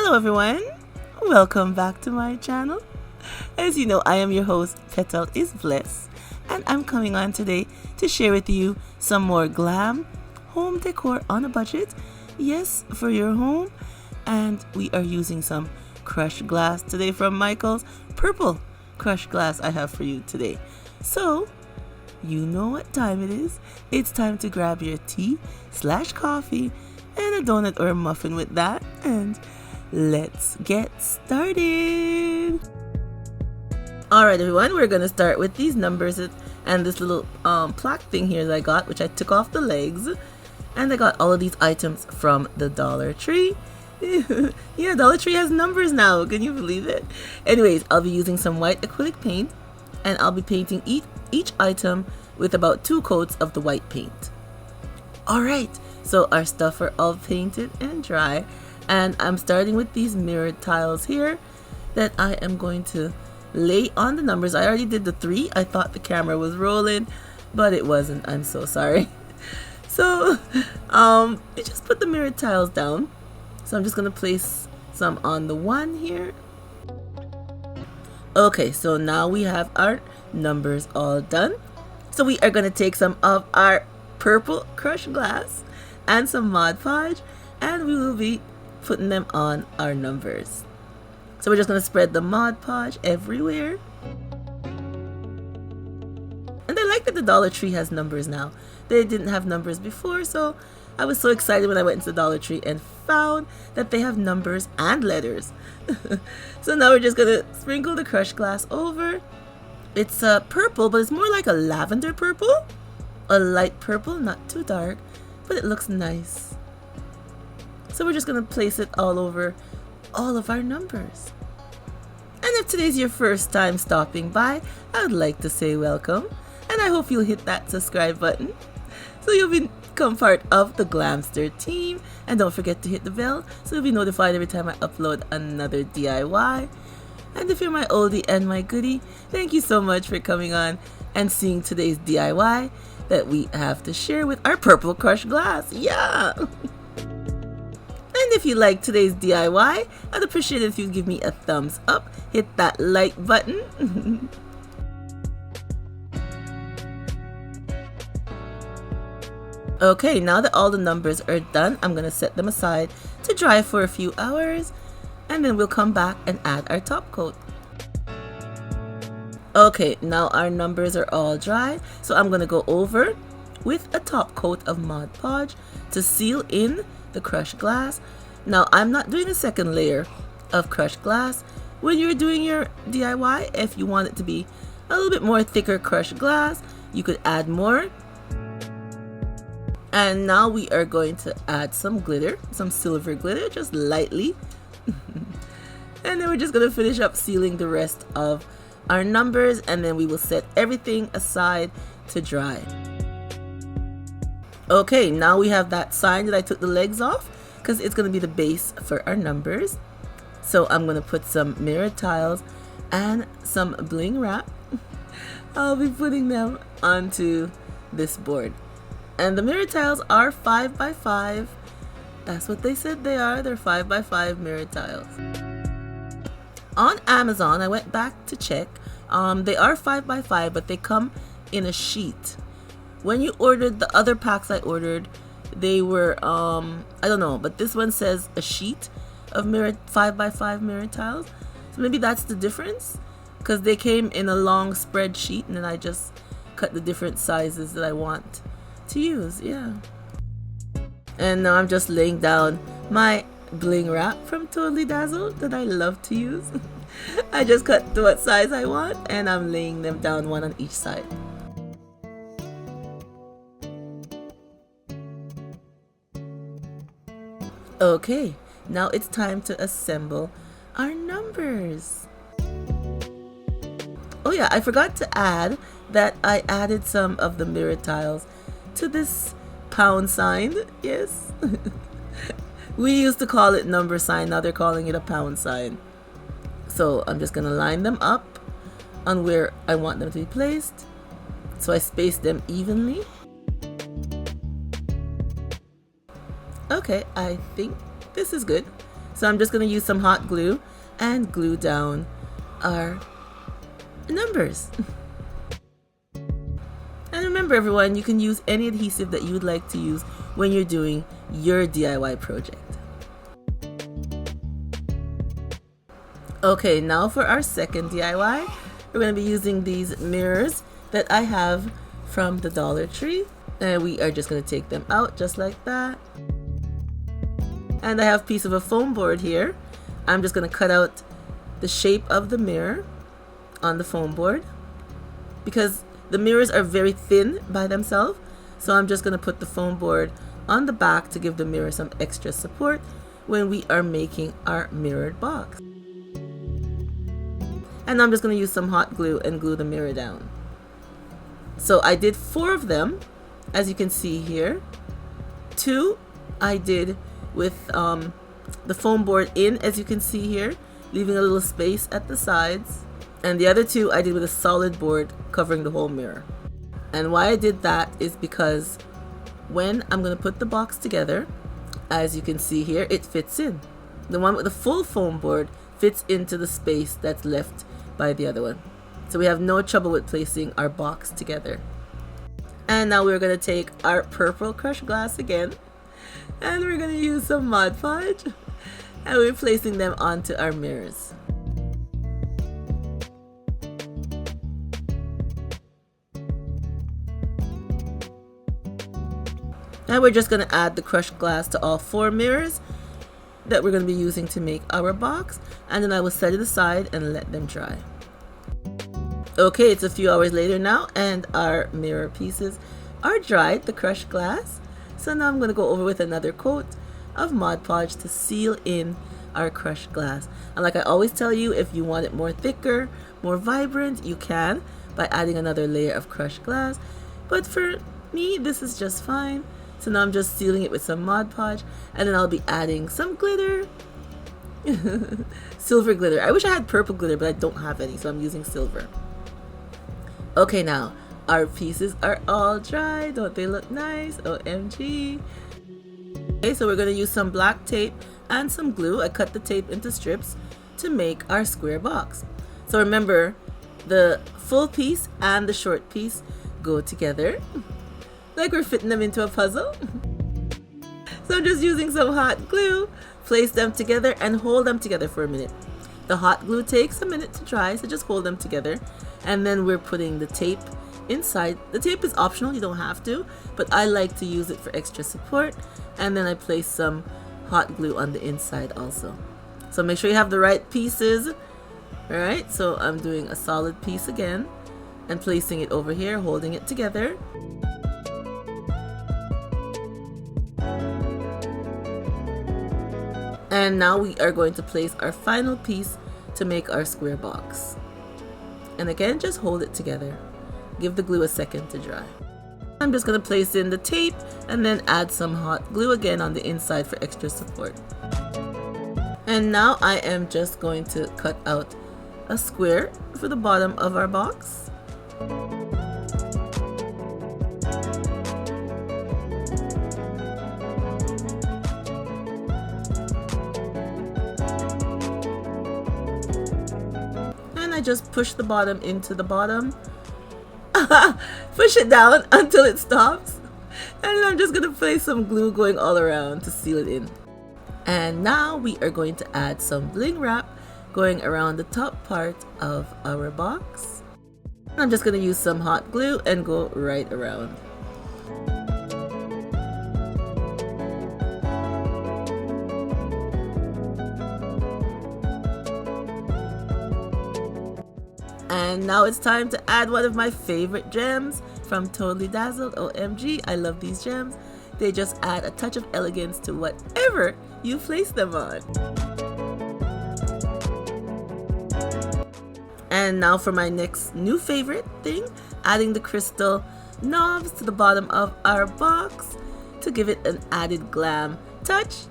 Hello everyone, welcome back to my channel. As you know, I am your host, Petal is Bless, and I'm coming on today to share with you some more glam home decor on a budget. Yes, for your home. And we are using some crushed glass today from Michaels. Purple crushed glass I have for you today. So, you know what time it is. It's time to grab your tea/coffee and a donut or a muffin with that, and let's get started. Alright everyone, we're gonna start with these numbers and this little plaque thing here that I got, which I took off the legs, and I got all of these items from the Dollar Tree. Yeah, Dollar Tree has numbers now, can you believe it? Anyways, I'll be using some white acrylic paint, and I'll be painting each item with about 2 coats of the white paint. Alright, so our stuff are all painted and dry, and I'm starting with these mirrored tiles here that I am going to lay on the numbers. I already did the 3. I thought the camera was rolling, but it wasn't. I'm so sorry. So, I just put the mirrored tiles down. So I'm just going to place some on the 1 here. Okay, so now we have our numbers all done. So we are going to take some of our purple crushed glass and some Mod Podge, and we will be putting them on our numbers. So we're just going to spread the Mod Podge everywhere. And I like that the Dollar Tree has numbers now. They didn't have numbers before, so I was so excited when I went into the Dollar Tree and found that they have numbers and letters. So now we're just going to sprinkle the crushed glass over. It's purple, but it's more like a lavender purple. A light purple, not too dark, but it looks nice. So we're just going to place it all over all of our numbers. And if today's your first time stopping by, I would like to say welcome. And I hope you'll hit that subscribe button so you'll become part of the Glamster team. And don't forget to hit the bell so you'll be notified every time I upload another DIY. And if you're my oldie and my goodie, thank you so much for coming on and seeing today's DIY that we have to share with our purple crushed glass. Yeah! And if you like today's DIY, I'd appreciate it if you give me a thumbs up, hit that like button. Okay, now that all the numbers are done, I'm going to set them aside to dry for a few hours, and then we'll come back and add our top coat. Okay, now our numbers are all dry, so I'm going to go over with a top coat of Mod Podge to seal in the crushed glass. Now I'm not doing a second layer of crushed glass. When you're doing your DIY, if you want it to be a little bit more thicker crushed glass, you could add more. And now we are going to add some glitter, some silver glitter, just lightly. And then we're just going to finish up sealing the rest of our numbers, and then we will set everything aside to dry. Okay, now we have that sign that I took the legs off because it's going to be the base for our numbers. So I'm going to put some mirrored tiles and some bling wrap. I'll be putting them onto this board. And the mirrored tiles are 5x5. That's what they said they are. They're 5x5 mirrored tiles. On Amazon, I went back to check. They are 5x5, but they come in a sheet. When you ordered the other packs I ordered, they were, I don't know, but this one says a sheet of mirrored 5x5 mirrored tiles. So maybe that's the difference. because they came in a long spreadsheet, and then I just cut the different sizes that I want to use. Yeah. And now I'm just laying down my bling wrap from Totally Dazzled that I love to use. I just cut to what size I want, and I'm laying them down one on each side. Okay, now it's time to assemble our numbers. Oh yeah, I forgot to add that I added some of the mirror tiles to this pound sign. Yes. We used to call it number sign, now they're calling it a pound sign. So I'm just gonna line them up on where I want them to be placed. So I space them evenly. Okay, I think this is good. So I'm just gonna use some hot glue and glue down our numbers. And remember everyone, you can use any adhesive that you would like to use when you're doing your DIY project. Okay, now for our second DIY, we're going to be using these mirrors that I have from the Dollar Tree. And we are just going to take them out just like that. And I have a piece of a foam board here. I'm just going to cut out the shape of the mirror on the foam board, because the mirrors are very thin by themselves. So I'm just going to put the foam board on the back to give the mirror some extra support when we are making our mirrored box. And I'm just going to use some hot glue and glue the mirror down. So I did 4 of them, as you can see here. 2 I did with the foam board in, as you can see here, leaving a little space at the sides. And the other 2 I did with a solid board covering the whole mirror. And why I did that is because when I'm going to put the box together, as you can see here, it fits in. The one with the full foam board fits into the space that's left by the other one. So we have no trouble with placing our box together. And now we're going to take our purple crushed glass again, and we're going to use some Mod Podge, and we're placing them onto our mirrors. Now we're just going to add the crushed glass to all 4 mirrors that we're going to be using to make our box, and then I will set it aside and let them dry. Okay, it's a few hours later now, and our mirror pieces are dried, the crushed glass. So now I'm going to go over with another coat of Mod Podge to seal in our crushed glass. And like I always tell you, if you want it more thicker, more vibrant, you can by adding another layer of crushed glass. But for me, this is just fine. So now I'm just sealing it with some Mod Podge, and then I'll be adding some glitter. Silver glitter. I wish I had purple glitter, but I don't have any, so I'm using silver. Okay, now our pieces are all dry. Don't they look nice? OMG. Okay, so we're going to use some black tape and some glue. I cut the tape into strips to make our square box. So remember, the full piece and the short piece go together, like we're fitting them into a puzzle. So I'm just using some hot glue, place them together and hold them together for a minute. The hot glue takes a minute to dry, so just hold them together. And then we're putting the tape inside. The tape is optional, you don't have to, but I like to use it for extra support. And then I place some hot glue on the inside also. So make sure you have the right pieces. Alright, so I'm doing a solid piece again and placing it over here, holding it together. And now we are going to place our final piece to make our square box. And again, just hold it together. Give the glue a second to dry. I'm just going to place in the tape and then add some hot glue again on the inside for extra support. And now I am just going to cut out a square for the bottom of our box. I just push the bottom into the bottom. Push it down until it stops. And I'm just going to place some glue going all around to seal it in. And now we are going to add some bling wrap going around the top part of our box. I'm just going to use some hot glue and go right around. And now it's time to add one of my favorite gems from Totally Dazzled. OMG, I love these gems. They just add a touch of elegance to whatever you place them on. And now for my next new favorite thing, adding the crystal knobs to the bottom of our box to give it an added glam touch.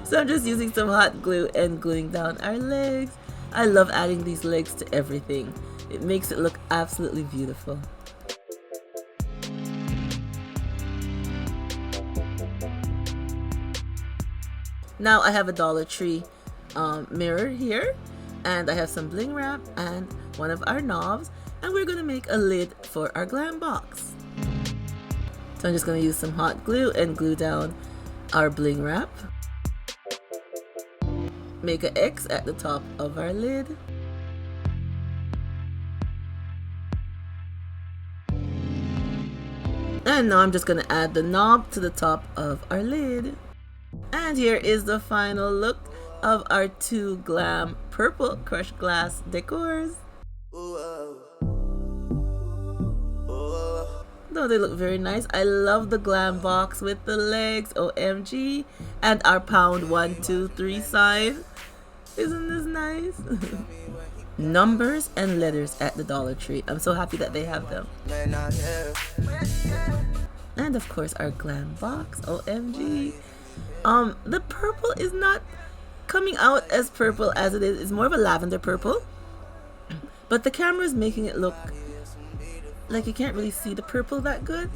So I'm just using some hot glue and gluing down our legs. I love adding these legs to everything. It makes it look absolutely beautiful. Now I have a Dollar Tree mirror here, and I have some bling wrap and one of our knobs, and we're gonna make a lid for our glam box. So I'm just gonna use some hot glue and glue down our bling wrap. Make an X at the top of our lid. And now I'm just gonna add the knob to the top of our lid. And here is the final look of our two glam purple crushed glass decors. Though they look very nice. I love the glam box with the legs, OMG, and our pound 123 sign. Isn't this nice? Numbers and letters at the Dollar Tree. I'm so happy that they have them. And of course our glam box, OMG. The purple is not coming out as purple as it is. It's more of a lavender purple, but the camera is making it look like you can't really see the purple that good,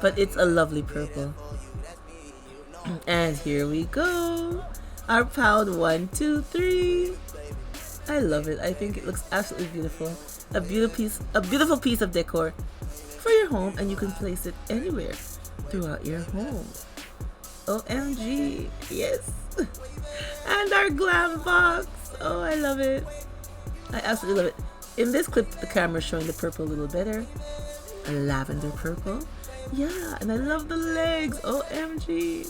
but it's a lovely purple. And here we go, our pound 123. I love it. I think it looks absolutely beautiful. A beautiful piece of decor for your home, and you can place it anywhere throughout your home. OMG, yes. And our glam box. Oh, I love it. I absolutely love it. In this clip, the camera is showing the purple a little better. A lavender purple. Yeah, and I love the legs. OMG.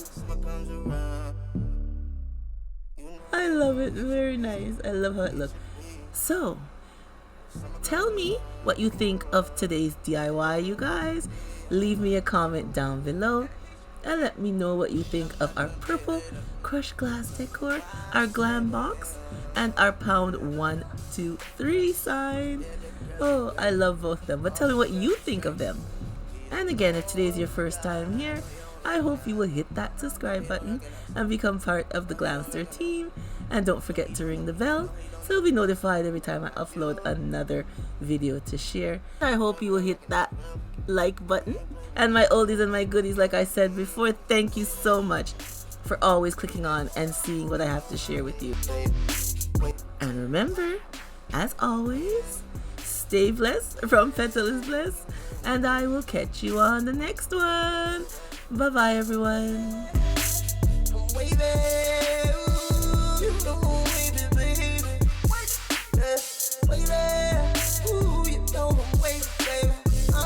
I love it. Very nice. I love how it looks. So, tell me what you think of today's DIY, you guys. Leave me a comment down below. And let me know what you think of our purple crushed glass decor, our glam box, and our pound 123 sign. Oh, I love both of them, but tell me what you think of them. And again, if today is your first time here, I hope you will hit that subscribe button and become part of the Glamster team. And don't forget to ring the bell so you'll be notified every time I upload another video to share. I hope you will hit that like button. And my oldies and my goodies, like I said before, thank you so much for always clicking on and seeing what I have to share with you. And remember, as always, stay blessed from Petal is Blessed, and I will catch you on the next one. Bye bye, everyone.